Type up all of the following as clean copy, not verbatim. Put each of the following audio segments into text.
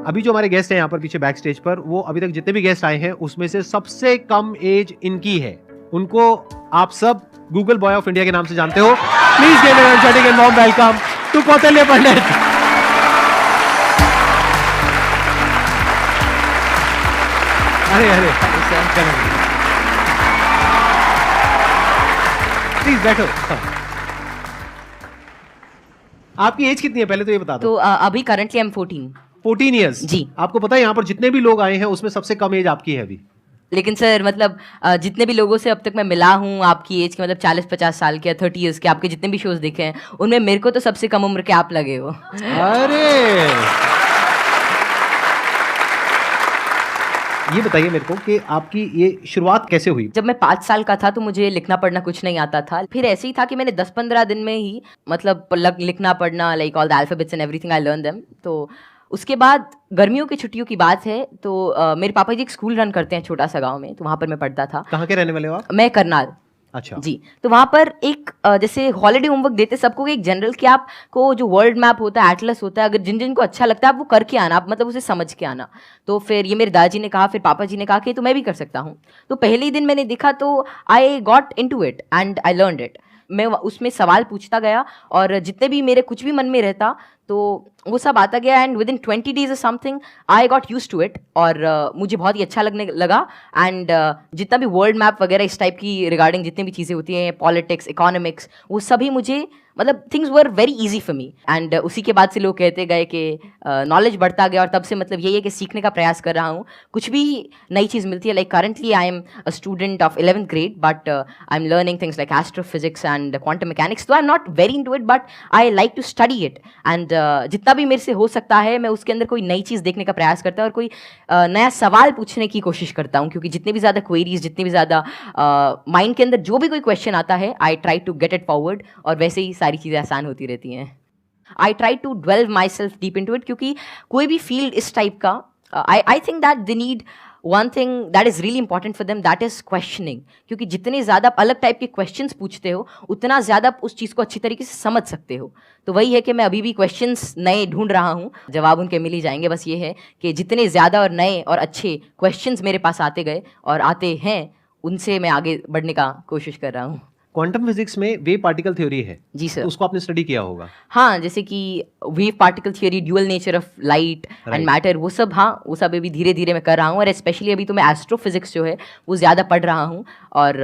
अभी जो हमारे गेस्ट हैं यहाँ पर पीछे बैक स्टेज पर, वो अभी तक जितने भी गेस्ट आए हैं उसमें से सबसे कम एज इनकी है। उनको आप सब गूगल बॉय ऑफ इंडिया के नाम से जानते हो। Please give an energetic and warm welcome to Kautilya Pandit. अरे प्लीज बैठो। आपकी एज कितनी है पहले तो ये बता दो। तो अभी करंटली आई एम 14 ईयर्स। जी। आपको पता है यहाँ पर जितने भी लोग आए हैं उसमें सबसे कम एज आपकी है अभी। लेकिन सर मतलब जितने भी लोगों से अब तक मैं मिला हूँ आपकी एज के, मतलब 40-50 साल के या 30 ईयर्स के, आपके जितने भी शोज देखे हैं उनमें मेरे को तो सबसे कम उम्र के आप लगे हो। अरे ये बताइए मेरे को कि आपकी ये शुरुआत कैसे हुई? जब मैं 5 साल का था तो मुझे लिखना पढ़ना कुछ नहीं आता था। फिर ऐसे ही था कि मैंने 10-15 दिन में ही मतलब लिखना पढ़ना, like all the alphabets and everything I learn them. तो उसके बाद गर्मियों की छुट्टियों की बात है तो मेरे पापा जी एक स्कूल रन करते हैं छोटा सा गांव में, तो वहाँ पर मैं पढ़ता था। कहाँ के रहने वाले हो आप? मैं करनाल। अच्छा जी। तो वहाँ पर एक जैसे हॉलिडे होमवर्क देते सबको एक जनरल कि आपको जो वर्ल्ड मैप होता है, एटलस होता है, अगर जिन जिन को अच्छा लगता है आप वो करके आना, आप मतलब उसे समझ के आना। तो फिर ये मेरे दादाजी ने कहा, फिर पापा जी ने कहा कि तो मैं भी कर सकता हूँ। तो पहले ही दिन मैंने देखा तो I got into it and I learned it. मैं उसमें सवाल पूछता गया और जितने भी मेरे कुछ भी मन में रहता तो वो सब आता गया and within 20 days something I got use to it और मुझे बहुत ही अच्छा लगने लगा। एंड जितना भी वर्ल्ड मैप वगैरह इस टाइप की रिगार्डिंग जितनी भी चीज़ें होती हैं, पॉलिटिक्स, इकोनॉमिक्स, वो सभी मुझे मतलब things were very easy for me. And उसी के बाद से लोग कहते गए कि नॉलेज बढ़ता गया और तब से मतलब यही है कि सीखने का प्रयास कर रहा हूँ। कुछ भी नई चीज़ मिलती है, like currently I am a student of 11th grade but I am learning things like astrophysics and quantum mechanics. तो I am not very into it but I like to study it and जितना भी मेरे से हो सकता है मैं उसके अंदर कोई नई चीज़ देखने का प्रयास करता हूँ और कोई नया सवाल पूछने की कोशिश करता हूँ, क्योंकि जितने भी ज़्यादा क्वेरीज, जितनी भी ज़्यादा माइंड के अंदर जो भी कोई क्वेश्चन आता है I try to get it forward और वैसे ही सारी चीज़ें आसान होती रहती हैं। I try to delve myself deep into it, क्योंकि कोई भी फील्ड इस टाइप का I think that they need one thing that is really important for them, that is questioning. क्योंकि जितने ज़्यादा अलग टाइप के क्वेश्चंस पूछते हो उतना ज़्यादा आप उस चीज़ को अच्छी तरीके से समझ सकते हो। तो वही है कि मैं अभी भी क्वेश्चंस नए ढूंढ रहा हूँ, जवाब उनके मिल ही जाएंगे। बस ये है कि जितने ज़्यादा और नए और अच्छे क्वेश्चंस मेरे पास आते गए और आते हैं उनसे मैं आगे बढ़ने का कोशिश कर रहा हूँ। क्वांटम फिजिक्स में वेव पार्टिकल थ्योरी है। जी सर। तो उसको आपने स्टडी किया होगा। हाँ, जैसे कि wave particle theory, dual nature of light and matter, वो सब, हाँ वो सब अभी धीरे धीरे मैं कर रहा हूँ। और स्पेशली अभी तो मैं एस्ट्रोफिजिक्स जो है वो ज़्यादा पढ़ रहा हूँ। और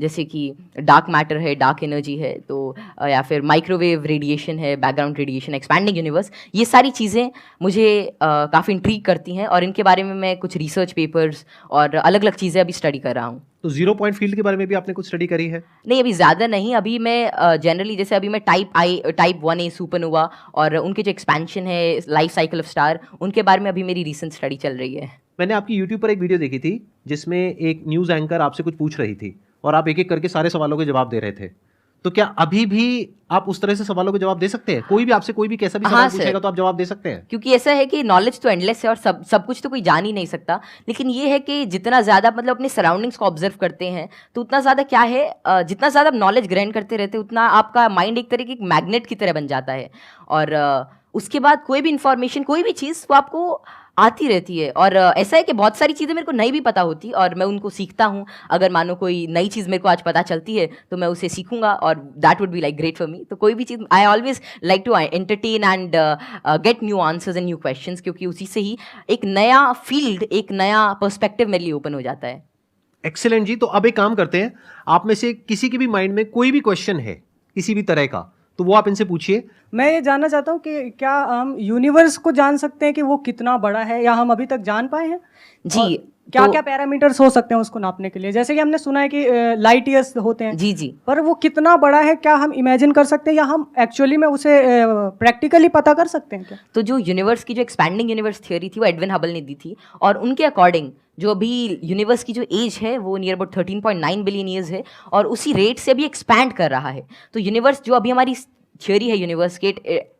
जैसे कि डार्क मैटर है, डार्क एनर्जी है, तो या फिर माइक्रोवेव रेडिएशन है, बैकग्राउंड रेडिएशन, एक्सपैंडिंग यूनिवर्स, ये सारी चीज़ें मुझे काफ़ी इंट्रीग करती हैं और इनके बारे में मैं कुछ रिसर्च पेपर्स और अलग अलग चीज़ें अभी स्टडी कर रहा हूँ। तो जीरो पॉइंट फील्ड के बारे में भी आपने कुछ स्टडी करी है? नहीं, अभी ज़्यादा नहीं। अभी मैं जनरली जैसे अभी मैं टाइप 1A सुपरनोवा और उनके जो एक्सपेंशन है, लाइफ साइकिल ऑफ स्टार, उनके बारे में अभी मेरी रीसेंट स्टडी चल रही है। मैंने आपकी यूट्यूब पर एक वीडियो देखी थी जिसमें एक न्यूज़ एंकर आपसे कुछ पूछ रही थी और आप एक एक करके सारे सवालों के जवाब दे रहे थे। तो क्या अभी भी आप उस तरह से सवालों के जवाब दे सकते हैं? कोई भी आपसे कोई भी कैसा भी सवाल पूछेगा तो आप जवाब दे सकते हैं? क्योंकि ऐसा है कि नॉलेज तो एंडलेस है और सब कुछ तो कोई जान ही नहीं सकता। लेकिन ये है कि जितना ज़्यादा मतलब अपने सराउंडिंग्स को ऑब्जर्व करते हैं तो उतना ज़्यादा क्या है, जितना ज़्यादा आप नॉलेज ग्रहण करते रहते हैं उतना आपका माइंड एक तरह की मैग्नेट की तरह बन जाता है। और उसके बाद कोई भी इंफॉर्मेशन, कोई भी चीज़ वो आपको आती रहती है। और ऐसा है कि बहुत सारी चीज़ें मेरे को नहीं भी पता होती और मैं उनको सीखता हूँ। अगर मानो कोई नई चीज़ मेरे को आज पता चलती है तो मैं उसे सीखूंगा और that would be like great for me. तो कोई भी चीज़ I always like to entertain and get new answers and new questions, क्योंकि उसी से ही एक नया फील्ड, एक नया पर्सपेक्टिव मेरे लिए ओपन हो जाता है। एक्सीलेंट जी। तो अब एक काम करते हैं, आप में से किसी के भी माइंड में कोई भी क्वेश्चन है किसी भी तरह का तो वो आप इनसे पूछिए। मैं ये जानना चाहता हूँ कि क्या हम यूनिवर्स को जान सकते हैं कि वो कितना बड़ा है, या हम अभी तक जान पाए हैं? जी। क्या क्या पैरामीटर्स हो सकते हैं उसको नापने के लिए? जैसे कि हमने सुना है कि लाइट ईयर्स होते हैं। जी जी। पर वो कितना बड़ा है, क्या हम इमेजिन कर सकते हैं या हम एक्चुअली में उसे प्रैक्टिकली पता कर सकते हैं क्या? तो जो यूनिवर्स की जो एक्सपैंडिंग यूनिवर्स थ्योरी थी वो एडविन हबल ने दी थी और उनके अकॉर्डिंग जो अभी यूनिवर्स की जो एज है वो नियर अबाउट 13.9 बिलियन ईयर्स है और उसी रेट से अभी एक्सपैंड कर रहा है। तो यूनिवर्स जो अभी हमारी थियोरी है यूनिवर्स की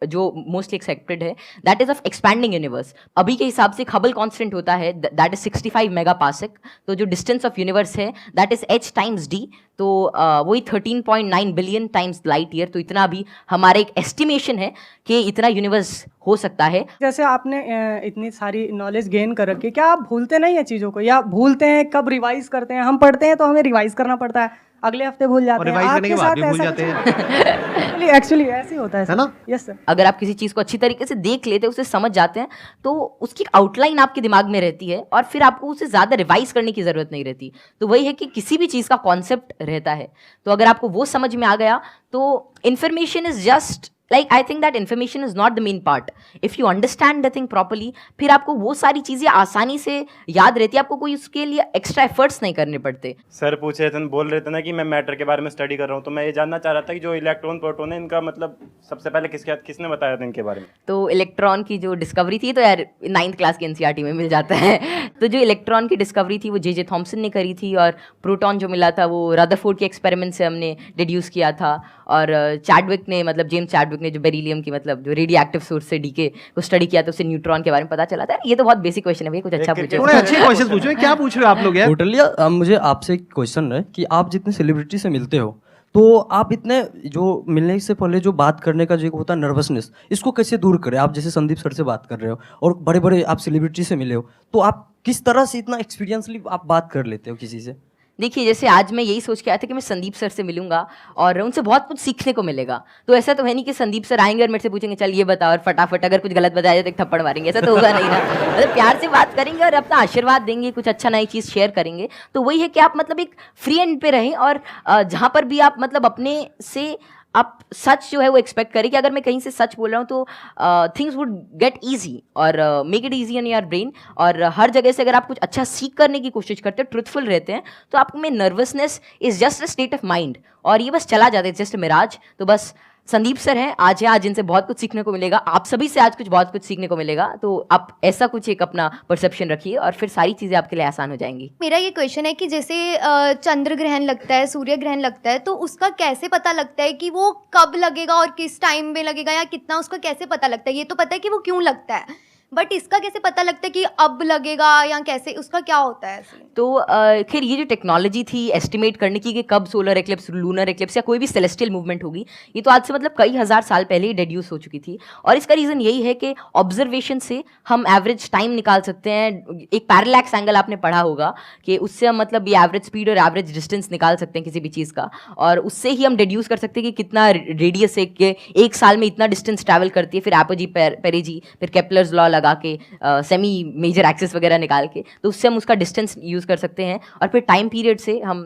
जो मोस्टली एक्सेप्टेड है, that is of expanding universe. अभी के हिसाब से हबल कांस्टेंट होता है दैट इज 65 मेगापास्क। तो जो डिस्टेंस ऑफ यूनिवर्स है that is h times d, तो वही 13.9 बिलियन टाइम्स लाइट ईयर। तो इतना भी हमारा एक एस्टिमेशन है कि इतना यूनिवर्स हो सकता है। जैसे आपने इतनी सारी नॉलेज गेन कर रखी है, क्या आप भूलते नहीं है चीज़ों को, या भूलते हैं? कब रिवाइज करते हैं? हम पढ़ते हैं तो हमें रिवाइज करना पड़ता है, अगले हफ्ते भूल जाते और हैं। रिवाइज करने के आपके बाद भी साथ भूल ऐसा जाते हैं। एक्चुअली ऐसे ही होता है है ना? Yes sir. अगर आप किसी चीज़ को अच्छी तरीके से देख लेते हैं, उसे समझ जाते हैं, तो उसकी आउटलाइन आपके दिमाग में रहती है और फिर आपको उसे ज़्यादा रिवाइज करने की ज़रूरत नहीं रहती। तो वही है कि किसी भी चीज़ का कॉन्सेप्ट रहता है, तो अगर आपको वो समझ में आ गया तो information is just like, I think that information is not the main part. If you understand the thing properly, फिर आपको वो सारी चीज़ें आसानी से याद रहती है, आपको कोई उसके लिए एक्स्ट्रा एफर्ट्स नहीं करने पड़ते। सर पूछ रहे थे, बोल रहे थे ना कि मैं मैटर के बारे में स्टडी कर रहा हूँ, तो मैं ये जानना चाह रहा था कि जो इलेक्ट्रॉन प्रोटॉन है इनका मतलब सबसे पहले किसने बताया था इनके बारे में? तो इलेक्ट्रॉन की जो डिस्कवरी थी, तो यार 9th क्लास के एनसीईआरटी में मिल जाता है। तो जो इलेक्ट्रॉन की डिस्कवरी थी वो जे थॉमसन ने करी थी, और प्रोटॉन जो मिला था वो रदरफोर्ड के एक्सपेरिमेंट से हमने डिड्यूस किया था। और चैडविक ने, मतलब जेम्स चैडविक ने, जो बेरिलियम की मतलब जो रेडियो एक्टिव सोर्स से डीके को स्टडी किया, तो उससे न्यूट्रॉन के बारे में पता चला था। ये तो बहुत बेसिक क्वेश्चन है भैया, कुछ अच्छा पूछो। थोड़े अच्छे क्वेश्चन पूछो, क्या पूछ रहे हो आप लोग यार? टोटली। मुझे आपसे एक क्वेश्चन है कि आप जितने सेलिब्रिटी से मिलते हो, तो आप इतने जो मिलने से पहले जो बात करने का जो होता है नर्वसनेस, इसको कैसे दूर करें? आप जैसे संदीप सर से बात कर रहे हो और बड़े बड़े आप सेलिब्रिटी से मिले हो, तो आप किस तरह से इतना एक्सपीरियंसली आप बात कर लेते हो किसी से? देखिए, जैसे आज मैं यही सोच के आया था कि मैं संदीप सर से मिलूंगा और उनसे बहुत कुछ सीखने को मिलेगा। तो ऐसा तो है नहीं कि संदीप सर आएंगे और मेरे से पूछेंगे चल ये बता, और फटाफट अगर कुछ गलत बताया जाए तो एक थप्पड़ मारेंगे। ऐसा तो होगा नहीं ना। मतलब प्यार से बात करेंगे और अपना आशीर्वाद देंगे, कुछ अच्छा नई चीज़ शेयर करेंगे। तो वही है कि आप मतलब एक फ्री एंड पे रहें, और जहाँ पर भी आप मतलब अपने से आप सच जो है वो एक्सपेक्ट करें कि अगर मैं कहीं से सच बोल रहा हूँ तो थिंग्स वुड गेट ईजी, और make it easy in your brain. और हर जगह से अगर आप कुछ अच्छा सीख करने की कोशिश करते हो, ट्रुथफुल रहते हैं, तो आप में nervousness is just a state of mind, और ये बस चला जाता है, जस्ट मिराज। तो बस संदीप सर हैं आज, है आज इनसे बहुत कुछ सीखने को मिलेगा, आप सभी से आज बहुत कुछ सीखने को मिलेगा। तो आप ऐसा कुछ एक अपना परसेप्शन रखिए और फिर सारी चीज़ें आपके लिए आसान हो जाएंगी। मेरा ये क्वेश्चन है कि जैसे चंद्र ग्रहण लगता है, सूर्य ग्रहण लगता है, तो उसका कैसे पता लगता है कि वो कब लगेगा और किस टाइम में लगेगा, या कितना, उसका कैसे पता लगता है? ये तो पता है कि वो क्यों लगता है, बट इसका कैसे पता लगता है कि अब लगेगा, या कैसे, उसका क्या होता है? तो खैर ये जो टेक्नोलॉजी थी एस्टिमेट करने की कि कब सोलर एक्लिप्स, लूनर एक्लिप्स या कोई भी सेलेस्टियल मूवमेंट होगी, ये तो आज से मतलब कई हज़ार साल पहले ही डेड्यूस हो चुकी थी। और इसका रीज़न यही है कि ऑब्जर्वेशन से हम एवरेज टाइम निकाल सकते हैं। एक पैरेलैक्स एंगल आपने पढ़ा होगा कि उससे हम मतलब ये एवरेज स्पीड और एवरेज डिस्टेंस निकाल सकते हैं किसी भी चीज़ का, और उससे ही हम डेड्यूस कर सकते हैं कि कितना रेडियस है कि एक साल में इतना डिस्टेंस ट्रैवल करती है। फिर एपोजी, पेरेजी, फिर केपलर्स लॉ लगा के सेमी मेजर एक्सिस वगैरह निकाल के, तो उससे हम उसका डिस्टेंस यूज़ कर सकते हैं, और फिर टाइम पीरियड से हम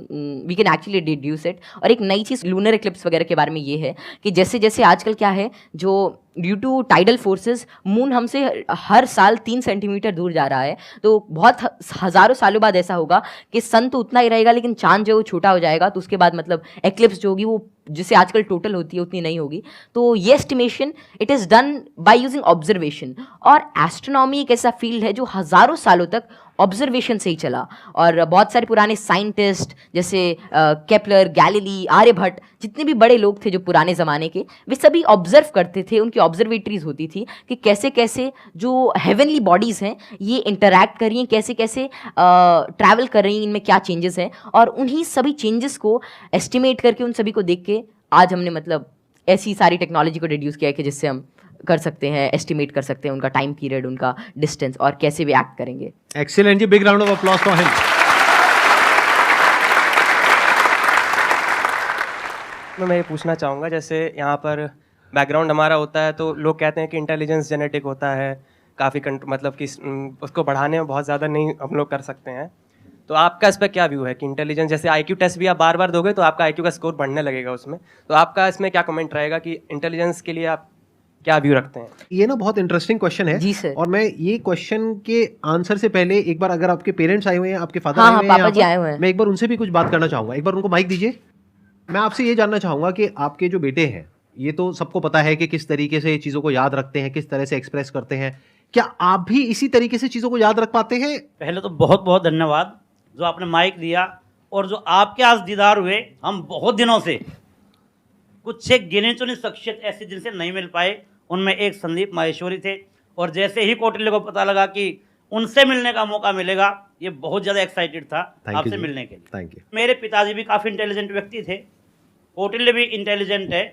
we can actually deduce it. और एक नई चीज़ लूनर एक्लिप्स वगैरह के बारे में ये है कि जैसे जैसे आजकल क्या है, जो due to tidal forces moon हमसे हर साल 3 सेंटीमीटर दूर जा रहा है। तो बहुत हज़ारों सालों बाद ऐसा होगा कि सन तो उतना ही रहेगा लेकिन चांद जो है वो छोटा हो जाएगा। तो उसके बाद मतलब एक्लिप्स जो होगी वो जिसे आजकल टोटल होती है उतनी नहीं होगी। तो ये estimation it is done by using observation. और एस्ट्रोनॉमी एक ऐसा फील्ड है जो हज़ारों सालों तक ऑब्जर्वेशन से ही चला, और बहुत सारे पुराने साइंटिस्ट जैसे केपलर, गैलीली, आर्यभट्ट, जितने भी बड़े लोग थे जो पुराने ज़माने के, वे सभी ऑब्जर्व करते थे। उनकी ऑब्जर्वेटरीज होती थी कि कैसे कैसे जो हेवनली बॉडीज़ हैं ये इंटरैक्ट कर रही हैं, कैसे कैसे ट्रैवल कर रही हैं, इनमें क्या चेंजेस हैं, और उन्हीं सभी चेंजेस को एस्टिमेट करके, उन सभी को देख के आज हमने मतलब ऐसी सारी टेक्नोलॉजी को डिड्यूस किया है कि जिससे हम कर सकते हैं, एस्टिमेट कर सकते हैं उनका टाइम पीरियड, उनका डिस्टेंस, और कैसे वे एक्ट करेंगे। Excellent ji, big round of applause for him. मैं ये पूछना चाहूँगा, जैसे यहाँ पर बैकग्राउंड हमारा होता है तो लोग कहते हैं कि इंटेलिजेंस जेनेटिक होता है, काफ़ी मतलब कि उसको बढ़ाने में बहुत ज़्यादा नहीं हम लोग कर सकते हैं। तो आपका इस पर क्या व्यू है कि इंटेलिजेंस, जैसे IQ टेस्ट भी आप बार बार दोगे तो आपका IQ का स्कोर बढ़ने लगेगा उसमें, तो आपका इसमें क्या कमेंट रहेगा कि इंटेलिजेंस के लिए आप क्या व्यू रखते हैं? ये ना बहुत इंटरेस्टिंग क्वेश्चन है जी सर। और मैं ये क्वेश्चन के आंसर से पहले एक बार, अगर आपके पेरेंट्स आए हुए हैं, आपके फादर हाँ, आए हुए हैं, पापा जी यहाँ पर, आए हुए हैं। मैं एक बार उनसे भी कुछ बात करना चाहूंगा। एक बार उनको माइक दीजिए। मैं आपसे ये जानना चाहूंगा कि आपके जो बेटे हैं, ये तो सबको पता है कि किस तरीके से चीज़ों को याद रखते हैं, किस तरह से एक्सप्रेस करते हैं, क्या आप भी इसी तरीके से चीज़ों को याद रख पाते हैं? पहले तो बहुत बहुत धन्यवाद जो आपने माइक दिया, और जो आपके आज दीदार हुए, हम बहुत दिनों से कुछ एक गिने चुने शख्सियत ऐसे जिनसे नहीं मिल पाए, उनमें एक संदीप माहेश्वरी थे। और जैसे ही कौटिल्य को पता लगा कि उनसे मिलने का मौका मिलेगा, ये बहुत ज़्यादा एक्साइटेड था आपसे मिलने के लिए। Thank you. मेरे पिताजी भी काफ़ी इंटेलिजेंट व्यक्ति थे, कौटिल्य भी इंटेलिजेंट है,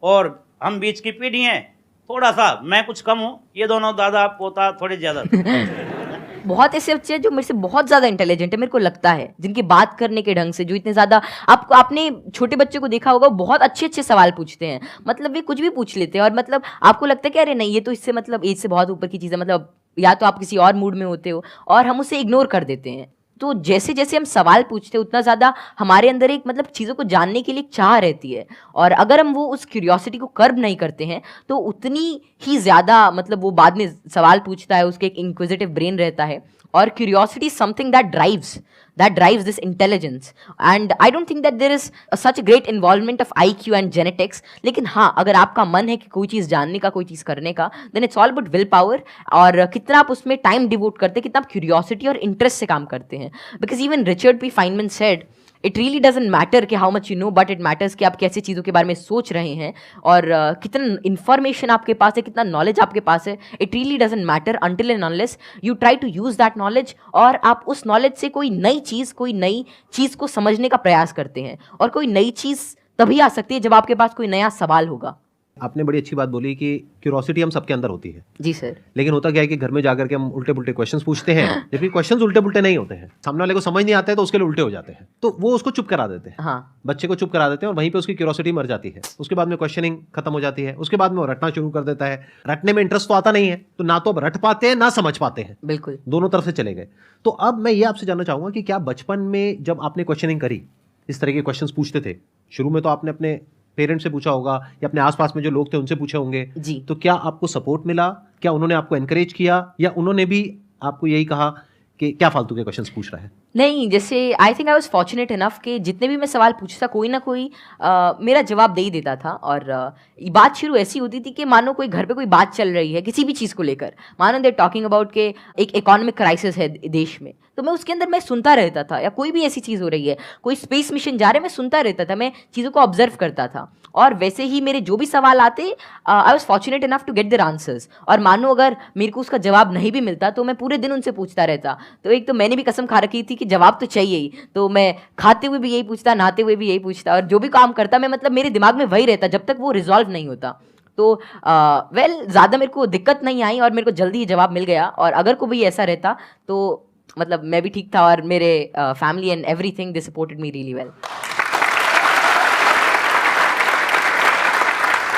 और हम बीच की पीढ़ी हैं। थोड़ा सा मैं कुछ कम हूँ, ये दोनों दादा पोता थोड़े ज़्यादा बहुत ऐसे बच्चे हैं जो मेरे से बहुत ज्यादा इंटेलिजेंट है, मेरे को लगता है, जिनकी बात करने के ढंग से, जो इतने ज्यादा, आपने छोटे बच्चे को देखा होगा, बहुत अच्छे अच्छे सवाल पूछते हैं, मतलब वे कुछ भी पूछ लेते हैं, और मतलब आपको लगता है कि अरे नहीं ये तो इससे मतलब एज से बहुत ऊपर की चीज़ है, मतलब या तो आप किसी और मूड में होते हो, और हम उसे इग्नोर कर देते हैं। तो जैसे जैसे हम सवाल पूछते हैं उतना ज़्यादा हमारे अंदर एक मतलब चीज़ों को जानने के लिए एक चाह रहती है, और अगर हम वो उस क्यूरियोसिटी को कर्ब नहीं करते हैं तो उतनी ही ज़्यादा मतलब वो बाद में सवाल पूछता है, उसके एक इंक्विजिटिव ब्रेन रहता है, और curiosity something that drives this intelligence, and I don't think that there is such great involvement of IQ and genetics. लेकिन हाँ, अगर आपका मन है कि कोई चीज़ जानने का, कोई चीज़ करने का, then it's all about will power, और कितना आप उसमें टाइम डिवोट करते हैं, कितना आप क्यूरियोसिटी और इंटरेस्ट से काम करते हैं। Because even Richard P Feynman said it really doesn't matter कि how much you know, but it matters कि आप कैसे चीज़ों के बारे में सोच रहे हैं, और कितना इन्फॉर्मेशन आपके पास है, कितना नॉलेज आपके पास है। It really doesn't matter until and unless you try to use that knowledge, और आप उस नॉलेज से कोई नई चीज़ को समझने का प्रयास करते हैं। और कोई नई चीज़ तभी आ सकती है जब आपके पास कोई नया सवाल होगा। आपने बड़ी अच्छी बात बोली कि क्यूरोसिटी हम सबके अंदर होती है। जी सर। लेकिन होता क्या है कि घर में जाकर के हम उल्टे पुल्टे क्वेश्चंस पूछते हैं, जबकि क्वेश्चंस उल्टे पुल्टे नहीं होते हैं, सामने वाले को समझ नहीं आता है तो उसके लिए उल्टे हो जाते हैं, तो वो उसको चुप करा देते हैं। हाँ। बच्चे को चुप करा देते हैं, और वहीं पे उसकी क्यूरोसिटी मर जाती है। उसके बाद में क्वेश्चनिंग खत्म हो जाती है, उसके बाद में वो रटना शुरू कर देता है। रटने में इंटरेस्ट तो आता नहीं है, तो ना तो अब रट पाते हैं ना समझ पाते हैं, बिल्कुल दोनों तरफ से चले गए। तो अब मैं ये आपसे जानना चाहूंगा कि क्या बचपन में जब आपने क्वेश्चनिंग करी, इस तरह के क्वेश्चंस पूछते थे, शुरू में तो आपने अपने पेरेंट्स से पूछा होगा या अपने आसपास में जो लोग थे उनसे पूछे होंगे जी। तो क्या आपको सपोर्ट मिला? क्या उन्होंने आपको एनकरेज किया, या उन्होंने भी आपको यही कहा कि क्या फालतू के क्वेश्चंस पूछ रहा है? नहीं, जैसे I think I was fortunate enough कि जितने भी मैं सवाल पूछता, कोई ना कोई मेरा जवाब दे ही देता था। और बात शुरू ऐसी होती थी कि मानो कोई घर पे कोई बात चल रही है किसी भी चीज़ को लेकर, मानो दे टॉकिंग अबाउट के एक इकोनॉमिक क्राइसिस है देश में, तो मैं उसके अंदर मैं सुनता रहता था, या कोई भी ऐसी चीज़ हो रही है, कोई स्पेस मिशन जा रहे, मैं सुनता रहता था, मैं चीज़ों को ऑब्जर्व करता था। और वैसे ही मेरे जो भी सवाल आते, I was fortunate enough to get their answers. और मानो अगर मेरे को उसका जवाब नहीं भी मिलता तो मैं पूरे दिन उनसे पूछता रहता। तो एक तो मैंने भी कसम खा रखी थी कि जवाब तो चाहिए ही, तो मैं खाते हुए भी यही पूछता, नहाते हुए भी यही पूछता, और जो भी काम करता मैं मतलब मेरे दिमाग में वही रहता जब तक वो रिजॉल्व नहीं होता। तो ज़्यादा मेरे को दिक्कत नहीं आई, और मेरे को जल्दी ही जवाब मिल गया। और अगर कोई ऐसा रहता तो मतलब मैं भी ठीक था, और मेरे family and everything they supported me really well.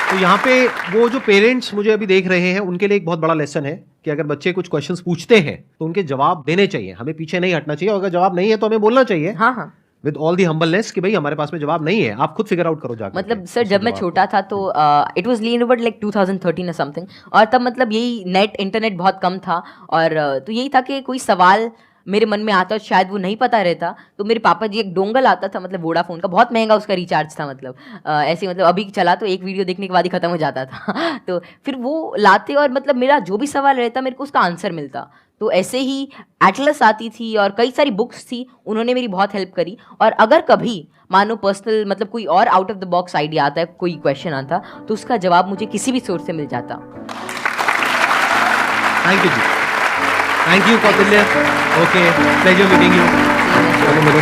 तो यहाँ पे वो जो पेरेंट्स मुझे अभी देख रहे हैं उनके लिए एक बहुत बड़ा लेसन है कि अगर बच्चे कुछ क्वेश्चंस पूछते हैं तो उनके जवाब देने चाहिए, हमें पीछे नहीं हटना चाहिए, और अगर जवाब नहीं है तो हमें बोलना चाहिए। हाँ हाँ, विद ऑल दी हम्बलनेस कि भाई हमारे पास में जवाब नहीं है, आप खुद फिगर आउट करो जाकर। मतलब सर जब मैं छोटा था तो it was lean about like 2013 और समथिंग, और तब मतलब यही इंटरनेट बहुत कम था, और तो यही था कि कोई सवाल मेरे मन में आता, शायद वो नहीं पता रहता, तो मेरे पापा जी एक डोंगल आता था, मतलब वोडाफोन का, बहुत महंगा उसका रिचार्ज था, मतलब ऐसे मतलब अभी चला तो एक वीडियो देखने के बाद ही खत्म हो जाता था तो फिर वो लाते, और मतलब मेरा जो भी सवाल रहता मेरे को उसका आंसर मिलता। तो ऐसे ही एटलस आती थी और कई सारी बुक्स थी, उन्होंने मेरी बहुत हेल्प करी। और अगर कभी मानो पर्सनल मतलब कोई और out of the box idea आता है, कोई क्वेश्चन आता, तो उसका जवाब मुझे किसी भी सोर्स से मिल जाता। Thank you ji, thank you Kautilya. Okay, pleasure meeting you. चलो मिलो।